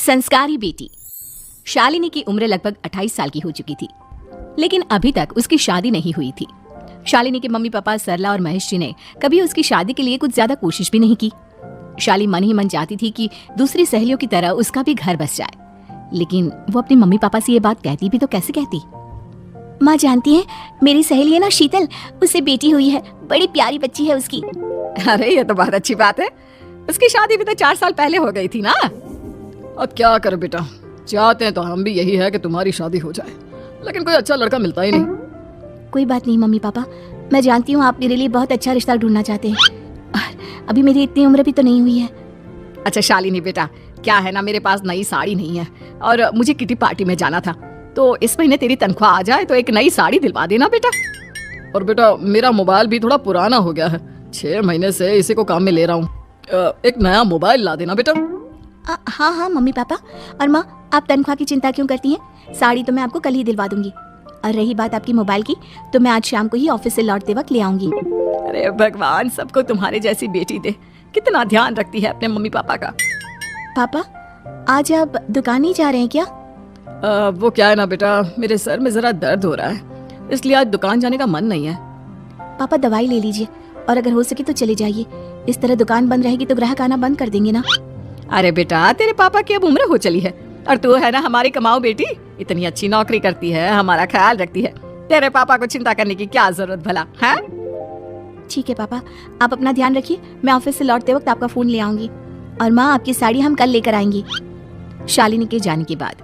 संस्कारी बेटी। शालिनी की उम्र लगभग 28 साल की हो चुकी थी, लेकिन अभी तक उसकी शादी नहीं हुई थी। शालिनी के मम्मी पापा सरला और महेश जी ने कभी उसकी शादी के लिए कुछ ज्यादा कोशिश भी नहीं की। शाली मन ही मन चाहती थी कि दूसरी सहेलियों की तरह उसका भी घर बस जाए, लेकिन वो अपने मम्मी पापा से ये बात कहती भी तो कैसे कहती। माँ जानती है, मेरी सहेली है ना शीतल, उससे बेटी हुई है, बड़ी प्यारी बच्ची है उसकी। अरे ये तो बहुत अच्छी बात है। उसकी शादी भी तो 4 साल पहले हो गई थी ना। अब क्या कर बेटा, चाहते हैं तो हम भी यही है कि तुम्हारी शादी हो जाए, लेकिन कोई अच्छा लड़का मिलता ही नहीं। कोई बात नहीं मम्मी पापा, मैं जानती हूँ आप मेरे लिए बहुत अच्छा रिश्ता ढूंढना चाहते हैं। अभी मेरी इतनी उम्र भी तो नहीं हुई है। अच्छा शालिनी बेटा, क्या है ना, मेरे पास नई साड़ी नहीं है और मुझे किटी पार्टी में जाना था, तो इस महीने तेरी तनख्वाह आ जाए तो एक नई साड़ी दिलवा देना बेटा। और बेटा मेरा मोबाइल भी थोड़ा पुराना हो गया है, 6 महीने से इसी को काम में ले रहा हूँ, एक नया मोबाइल ला देना बेटा। हाँ हाँ मम्मी पापा। और माँ, आप तनख्वाह की चिंता क्यों करती हैं? साड़ी तो मैं आपको कल ही दिलवा दूंगी। और रही बात आपकी मोबाइल की, तो मैं आज शाम को ही ऑफिस से लौटते वक्त ले आऊंगी। अरे भगवान सबको तुम्हारे जैसी बेटी दे, कितना ध्यान रखती है अपने मम्मी पापा का। पापा, आज आप दुकान नहीं जा रहे हैं क्या? वो क्या है ना बेटा, मेरे सर में जरा दर्द हो रहा है, इसलिए आज दुकान जाने का मन नहीं है। पापा दवाई ले लीजिए, और अगर हो सके तो चले जाइए। इस तरह दुकान बंद रहेगी तो ग्राहक आना बंद कर देंगे ना। अरे बेटा, तेरे पापा की अब उम्र हो चली है और तू है ना हमारी कमाऊ बेटी, इतनी अच्छी नौकरी करती है, हमारा ख्याल रखती है, तेरे पापा को चिंता करने की क्या जरूरत भला है? ठीक है पापा, आप अपना ध्यान रखिए, मैं ऑफिस से लौटते वक्त आपका फोन ले आऊंगी। और माँ, आपकी साड़ी हम कल लेकर आएंगी। शालिनी के जाने के बाद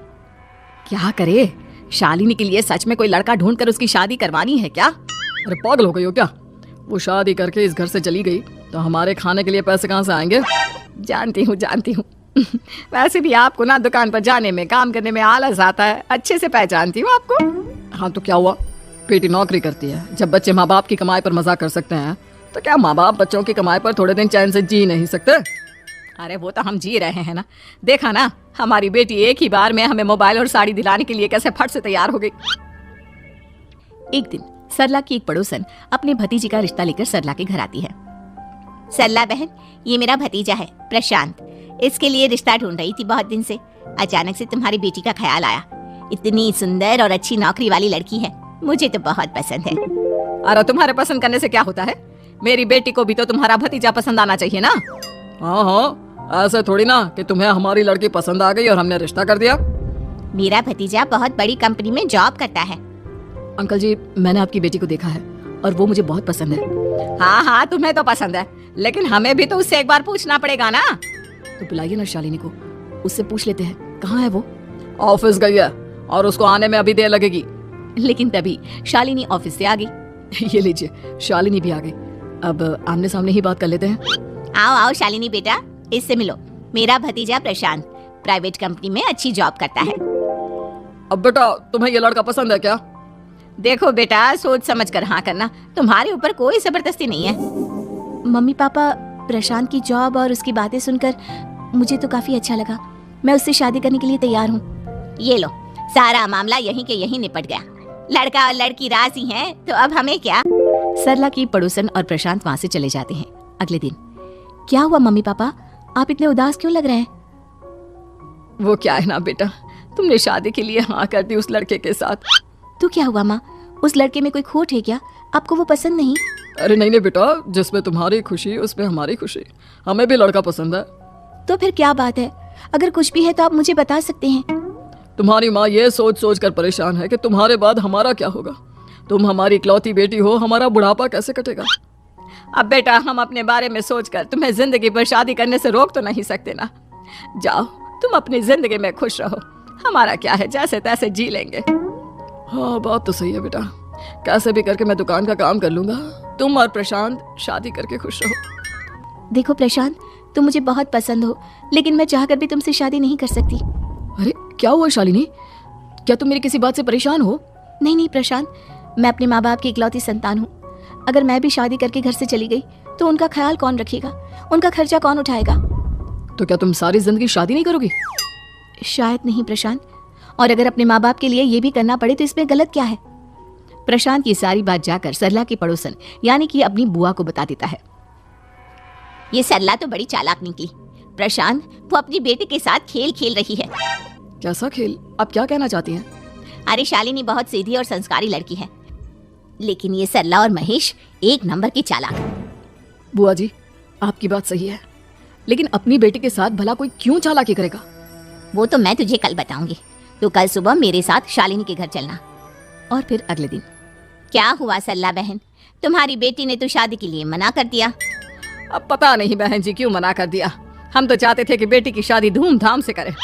क्या करे, शालिनी के लिए सच में कोई लड़का ढूंढ कर उसकी शादी करवानी है क्या? अरे पागल हो गई हो क्या? वो शादी करके इस घर से चली गई तो हमारे खाने के लिए पैसे कहाँ से आएंगे? जानती हूँ वैसे भी आपको ना दुकान पर जाने में, काम करने में आलस आता है, अच्छे से पहचानती हूँ आपको। हाँ तो क्या हुआ, बेटी नौकरी करती है, जब बच्चे माँ बाप की कमाई पर मजाक कर सकते हैं तो क्या माँ बाप बच्चों की कमाई पर थोड़े दिन चैन से जी नहीं सकते? अरे वो तो हम जी रहे हैं ना, देखा ना हमारी बेटी एक ही बार में हमें मोबाइल और साड़ी दिलाने के लिए कैसे फट से तैयार हो गई। एक दिन सरला की एक पड़ोसन अपने भतीजी का रिश्ता लेकर सरला के घर आती है। सरला बहन, ये मेरा भतीजा है प्रशांत, इसके लिए रिश्ता ढूंढ रही थी बहुत दिन से। अचानक से तुम्हारी बेटी का ख्याल आया, इतनी सुंदर और अच्छी नौकरी वाली लड़की है, मुझे तो बहुत पसंद है। अरे तुम्हारे पसंद करने से क्या होता है, मेरी बेटी को भी तो तुम्हारा भतीजा पसंद आना चाहिए ना। हाँ, ऐसे थोड़ी ना कि तुम्हें हमारी लड़की पसंद आ गई और हमने रिश्ता कर दिया। मेरा भतीजा बहुत बड़ी कंपनी में जॉब करता है। अंकल जी, मैंने आपकी बेटी को देखा है और वो मुझे बहुत पसंद है। हाँ, तुम्हें तो पसंद है, लेकिन हमें भी तो उससे एक बार पूछना पड़ेगा ना। तो बुलाइए ना शालिनी को, उससे पूछ लेते हैं कहाँ है वो। ऑफिस गई है और उसको आने में अभी देर लगेगी। लेकिन तभी शालिनी ऑफिस से आ गई। ये लीजिए, शालिनी भी आ गई। अब आमने सामने ही बात कर लेते हैं। आओ आओ शालिनी बेटा, इससे मिलो, मेरा भतीजा प्रशांत प्राइवेट कंपनी में अच्छी जॉब करता है। अब बेटा तुम्हें ये लड़का पसंद है क्या? देखो बेटा, सोच समझ कर हाँ करना, तुम्हारे ऊपर कोई जबरदस्ती नहीं है। मम्मी पापा, प्रशांत की जॉब और उसकी बातें सुनकर मुझे तो काफी अच्छा लगा, मैं उससे शादी करने के लिए तैयार हूँ। ये लो, सारा मामला यहीं के यहीं निपट गया, लड़का और लड़की राजी हैं, तो अब हमें क्या। सरला की पड़ोसन और प्रशांत वहाँ से चले जाते हैं। अगले दिन, क्या हुआ मम्मी पापा, आप इतने उदास क्यों लग रहे हैं? वो क्या है ना बेटा, तुमने शादी के लिए हाँ कर दी उस लड़के के साथ। तो क्या हुआ माँ, उस लड़के में कोई खोट है क्या? आपको वो पसंद नहीं? अरे नहीं बेटा, जिसमें तुम्हारी खुशी उसमें हमारी खुशी, हमें भी लड़का पसंद है। तो फिर क्या बात है, अगर कुछ भी है तो आप मुझे बता सकते हैं। तुम्हारी माँ ये सोच सोच कर परेशान है कि तुम्हारे बाद हमारा क्या होगा। तुम हमारी इकलौती बेटी हो, हमारा बुढ़ापा कैसे कटेगा। अब बेटा, हम अपने बारे में सोचकर तुम्हें जिंदगी भर शादी करने से रोक तो नहीं सकते ना। जाओ, तुम अपनी जिंदगी में खुश रहो, हमारा क्या है, जैसे तैसे जी लेंगे। हाँ बात तो सही है बेटा, कैसे भी करके मैं दुकान का काम कर लूंगा, तुम और प्रशांत शादी करके खुश रहो। देखो प्रशांत, तुम मुझे बहुत पसंद हो, लेकिन मैं चाहकर भी तुमसे शादी नहीं कर सकती। अरे क्या हुआ शालिनी, क्या तुम मेरी किसी बात से परेशान हो? नहीं प्रशांत, मैं अपने माँ बाप की इकलौती संतान हूँ। अगर मैं भी शादी करके घर से चली गई तो उनका ख्याल कौन रखेगा, उनका खर्चा कौन उठाएगा? तो क्या तुम सारी जिंदगी शादी नहीं करोगी? शायद नहीं प्रशांत, और अगर अपने माँ बाप के लिए ये भी करना पड़े तो इसमें गलत क्या है? प्रशांत ये सारी बात जाकर सरला की पड़ोसन यानी कि अपनी बुआ को बता देता है। ये सरला तो बड़ी चालाक निकली, प्रशांत, वो अपनी बेटी के साथ खेल खेल रही है। कैसा खेल? आप क्या कहना चाहती हैं? अरे शालिनी बहुत सीधी और संस्कारी लड़की है, लेकिन ये सरला और महेश एक नंबर की चालाक। बुआ जी, आपकी बात सही है, लेकिन अपनी बेटी के साथ भला कोई क्यों चालाकी करेगा? वो तो मैं तुझे कल बताऊंगी। तो कल सुबह मेरे साथ शालिनी के घर चलना। और फिर अगले दिन क्या हुआ सरला बहन, तुम्हारी बेटी ने तो शादी के लिए मना कर दिया। अब पता नहीं बहन जी क्यों मना कर दिया। हम तो चाहते थे कि बेटी की शादी धूमधाम से करें।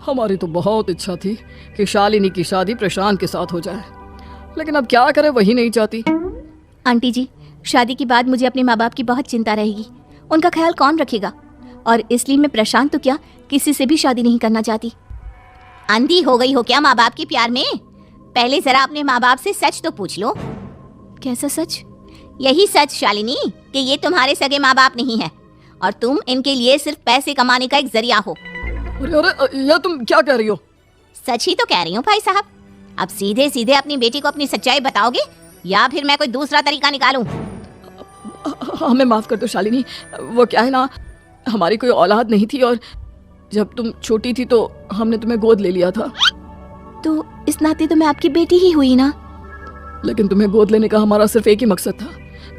हमारी तो बहुत इच्छा थी कि शालिनी की शादी प्रशांत के साथ हो जाए, लेकिन अब क्या करें, वही नहीं चाहती। आंटी जी, शादी के बाद मुझे अपने माँ बाप की बहुत चिंता रहेगी। उनका ख्याल कौन रखेगा? और इसलिए मैं प्रशांत तो क्या, किसी से भी शादी नहीं करना चाहती। अंधी हो गई हो क्या माँ बाप के प्यार में? पहले जरा अपने माँ बाप से सच तो पूछ लो। कैसा सच? यही सच शालिनी कि ये तुम्हारे सगे माँ बाप नहीं है और तुम इनके लिए सिर्फ पैसे कमाने का एक जरिया हो। अरे अरे, यह तुम क्या कह रही हो? सच ही तो कह रही हूँ भाई साहब। अब सीधे सीधे अपनी बेटी को अपनी सच्चाई बताओगे या फिर मैं कोई दूसरा तरीका निकालूं? हमें माफ कर दो शालिनी, वो क्या है ना, हमारी कोई औलाद नहीं थी और जब तुम छोटी थी तो हमने तुम्हें गोद ले लिया था। तो इस नाते तो मैं आपकी बेटी ही हुई ना। लेकिन तुम्हें गोद लेने का हमारा सिर्फ एक ही मकसद था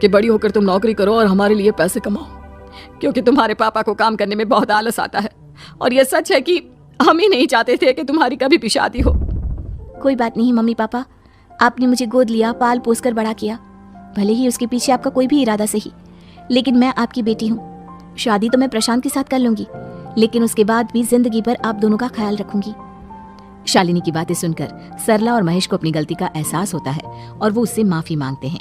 कि बड़ी होकर तुम नौकरी करो और हमारे लिए पैसे कमाओ, क्योंकि तुम्हारे पापा को काम करने में बहुत आलस आता है। और यह सच है कि हम ही नहीं चाहते थे कि तुम्हारी कभी भी शादी हो। कोई बात नहीं मम्मी पापा, आपने मुझे गोद लिया, पाल पोस कर बड़ा किया। भले ही उसके पीछे आपका कोई भी इरादा सही, लेकिन मैं आपकी बेटी हूँ। शादी तो मैं प्रशांत के साथ कर लूंगी, लेकिन उसके बाद भी जिंदगी भर आप दोनों का ख्याल रखूंगी। शालिनी की बातें सुनकर सरला और महेश को अपनी गलती का एहसास होता है और वो उससे माफी मांगते हैं।